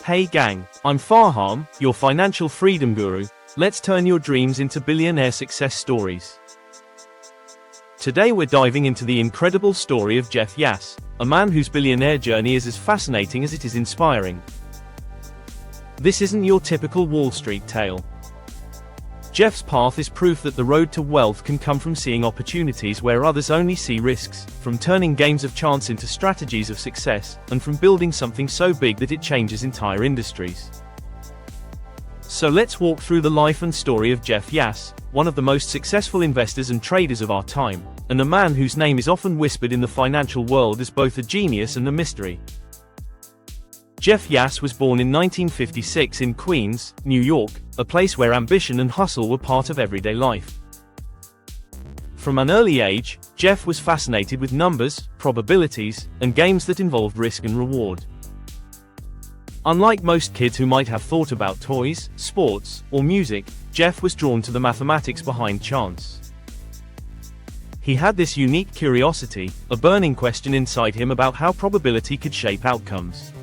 Hey gang, I'm Fahaam, your financial freedom guru. Let's turn your dreams into billionaire success stories. Today we're diving into the incredible story of Jeff Yass, a man whose billionaire journey is as fascinating as it is inspiring. This isn't your typical Wall Street tale. Jeff's path is proof that the road to wealth can come from seeing opportunities where others only see risks, from turning games of chance into strategies of success, and from building something so big that it changes entire industries. So let's walk through the life and story of Jeff Yass, one of the most successful investors and traders of our time, and a man whose name is often whispered in the financial world as both a genius and a mystery. Jeff Yass was born in 1956 in Queens, New York, a place where ambition and hustle were part of everyday life. From an early age, Jeff was fascinated with numbers, probabilities, and games that involved risk and reward. Unlike most kids who might have thought about toys, sports, or music, Jeff was drawn to the mathematics behind chance. He had this unique curiosity, a burning question inside him about how probability could shape outcomes.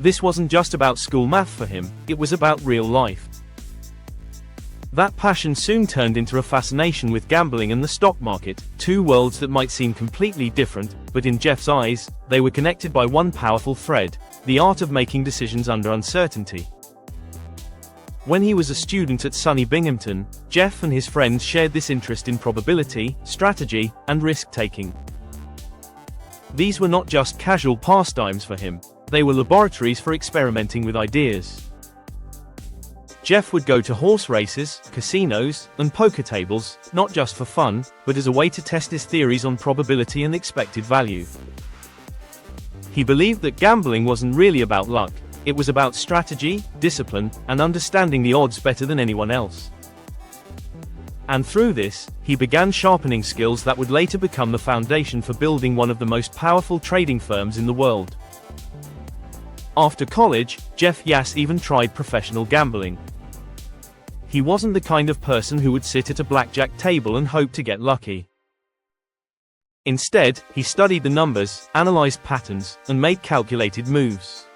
This wasn't just about school math for him, it was about real life. That passion soon turned into a fascination with gambling and the stock market, two worlds that might seem completely different, but in Jeff's eyes, they were connected by one powerful thread: the art of making decisions under uncertainty. When he was a student at SUNY Binghamton, Jeff and his friends shared this interest in probability, strategy, and risk-taking. These were not just casual pastimes for him. They were laboratories for experimenting with ideas. Jeff would go to horse races, casinos, and poker tables, not just for fun, but as a way to test his theories on probability and expected value. He believed that gambling wasn't really about luck, it was about strategy, discipline, and understanding the odds better than anyone else. And through this, he began sharpening skills that would later become the foundation for building one of the most powerful trading firms in the world. After college, Jeff Yass even tried professional gambling. He wasn't the kind of person who would sit at a blackjack table and hope to get lucky. Instead, he studied the numbers, analyzed patterns, and made calculated moves.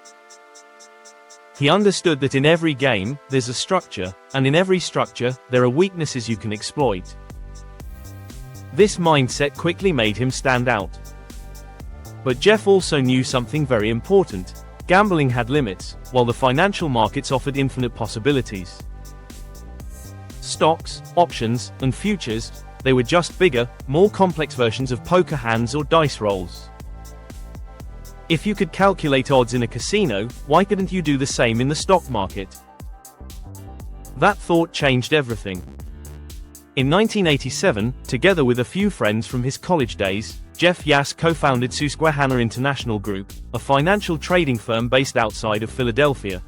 He understood that in every game, there's a structure, and in every structure, there are weaknesses you can exploit. This mindset quickly made him stand out. But Jeff also knew something very important. Gambling had limits, while the financial markets offered infinite possibilities. Stocks, options, and futures, they were just bigger, more complex versions of poker hands or dice rolls. If you could calculate odds in a casino, why couldn't you do the same in the stock market? That thought changed everything. In 1987, together with a few friends from his college days, Jeff Yass co-founded Susquehanna International Group, a financial trading firm based outside of Philadelphia.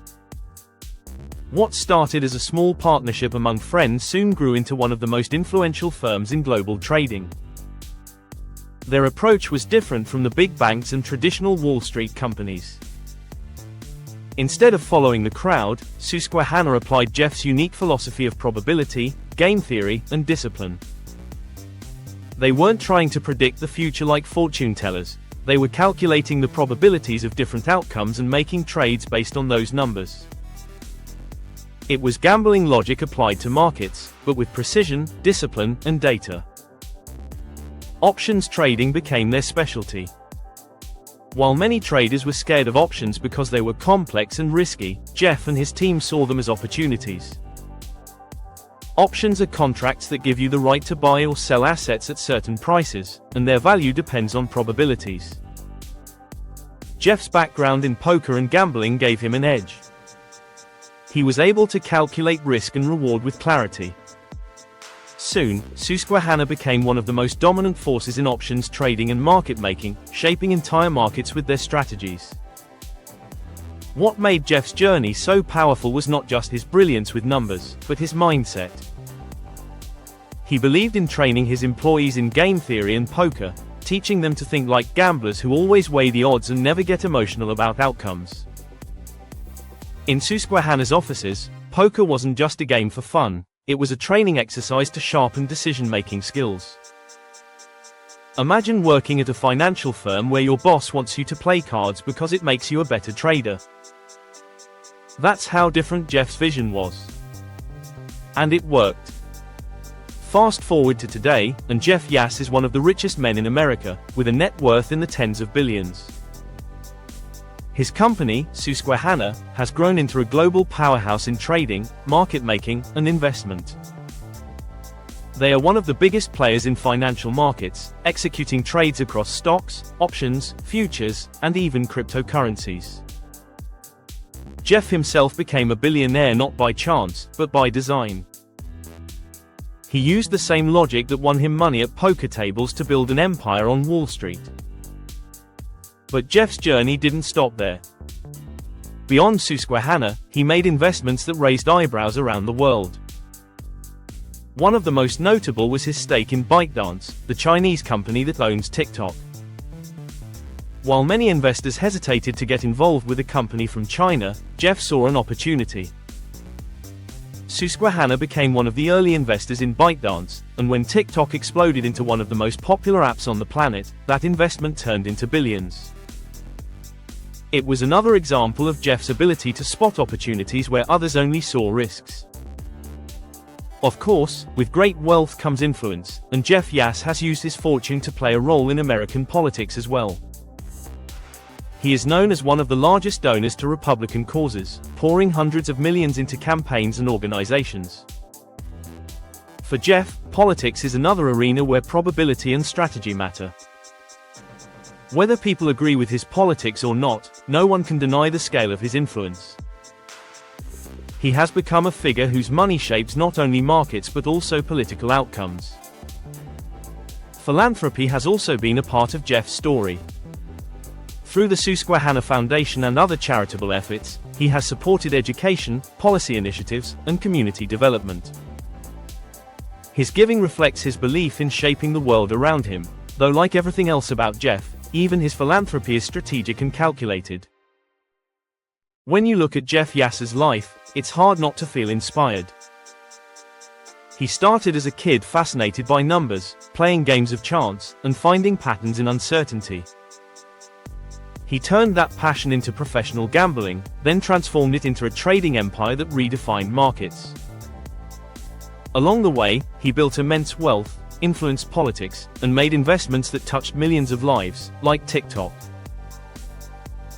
What started as a small partnership among friends soon grew into one of the most influential firms in global trading. Their approach was different from the big banks and traditional Wall Street companies. Instead of following the crowd, Susquehanna applied Jeff's unique philosophy of probability, game theory, and discipline. They weren't trying to predict the future like fortune tellers. They were calculating the probabilities of different outcomes and making trades based on those numbers. It was gambling logic applied to markets, but with precision, discipline, and data. Options trading became their specialty. While many traders were scared of options because they were complex and risky, Jeff and his team saw them as opportunities. Options are contracts that give you the right to buy or sell assets at certain prices, and their value depends on probabilities. Jeff's background in poker and gambling gave him an edge. He was able to calculate risk and reward with clarity. Soon, Susquehanna became one of the most dominant forces in options trading and market making, shaping entire markets with their strategies. What made Jeff's journey so powerful was not just his brilliance with numbers, but his mindset. He believed in training his employees in game theory and poker, teaching them to think like gamblers who always weigh the odds and never get emotional about outcomes. In Susquehanna's offices, poker wasn't just a game for fun, it was a training exercise to sharpen decision-making skills. Imagine working at a financial firm where your boss wants you to play cards because it makes you a better trader. That's how different Jeff's vision was. And it worked. Fast forward to today, and Jeff Yass is one of the richest men in America, with a net worth in the tens of billions. His company, Susquehanna, has grown into a global powerhouse in trading, market making, and investment. They are one of the biggest players in financial markets, executing trades across stocks, options, futures, and even cryptocurrencies. Jeff himself became a billionaire not by chance, but by design. He used the same logic that won him money at poker tables to build an empire on Wall Street. But Jeff's journey didn't stop there. Beyond Susquehanna, he made investments that raised eyebrows around the world. One of the most notable was his stake in ByteDance, the Chinese company that owns TikTok. While many investors hesitated to get involved with a company from China, Jeff saw an opportunity. Susquehanna became one of the early investors in ByteDance, and when TikTok exploded into one of the most popular apps on the planet, that investment turned into billions. It was another example of Jeff's ability to spot opportunities where others only saw risks. Of course, with great wealth comes influence, and Jeff Yass has used his fortune to play a role in American politics as well. He is known as one of the largest donors to Republican causes, pouring hundreds of millions into campaigns and organizations. For Jeff, politics is another arena where probability and strategy matter. Whether people agree with his politics or not, no one can deny the scale of his influence. He has become a figure whose money shapes not only markets but also political outcomes. Philanthropy has also been a part of Jeff's story. Through the Susquehanna Foundation and other charitable efforts, he has supported education, policy initiatives, and community development. His giving reflects his belief in shaping the world around him, though like everything else about Jeff, even his philanthropy is strategic and calculated. When you look at Jeff Yass's life, it's hard not to feel inspired. He started as a kid fascinated by numbers, playing games of chance, and finding patterns in uncertainty. He turned that passion into professional gambling, then transformed it into a trading empire that redefined markets. Along the way, he built immense wealth, influenced politics, and made investments that touched millions of lives, like TikTok.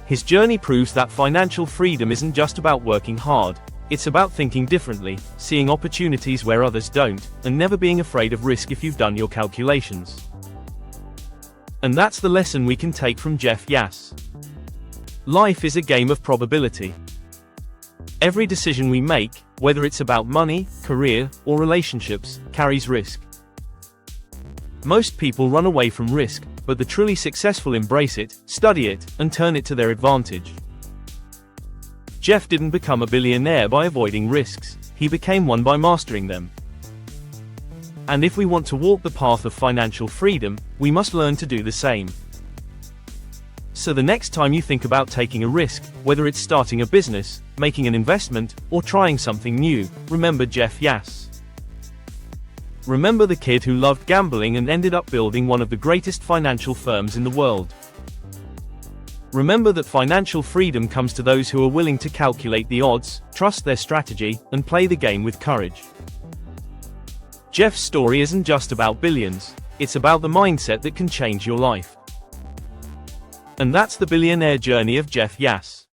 His journey proves that financial freedom isn't just about working hard, it's about thinking differently, seeing opportunities where others don't, and never being afraid of risk if you've done your calculations. And that's the lesson we can take from Jeff Yass. Life is a game of probability. Every decision we make, whether it's about money, career, or relationships, carries risk. Most people run away from risk, but the truly successful embrace it, study it, and turn it to their advantage. Jeff didn't become a billionaire by avoiding risks, he became one by mastering them. And if we want to walk the path of financial freedom, we must learn to do the same. So the next time you think about taking a risk, whether it's starting a business, making an investment, or trying something new, remember Jeff Yass. Remember the kid who loved gambling and ended up building one of the greatest financial firms in the world. Remember that financial freedom comes to those who are willing to calculate the odds, trust their strategy, and play the game with courage. Jeff's story isn't just about billions, it's about the mindset that can change your life. And that's the billionaire journey of Jeff Yass.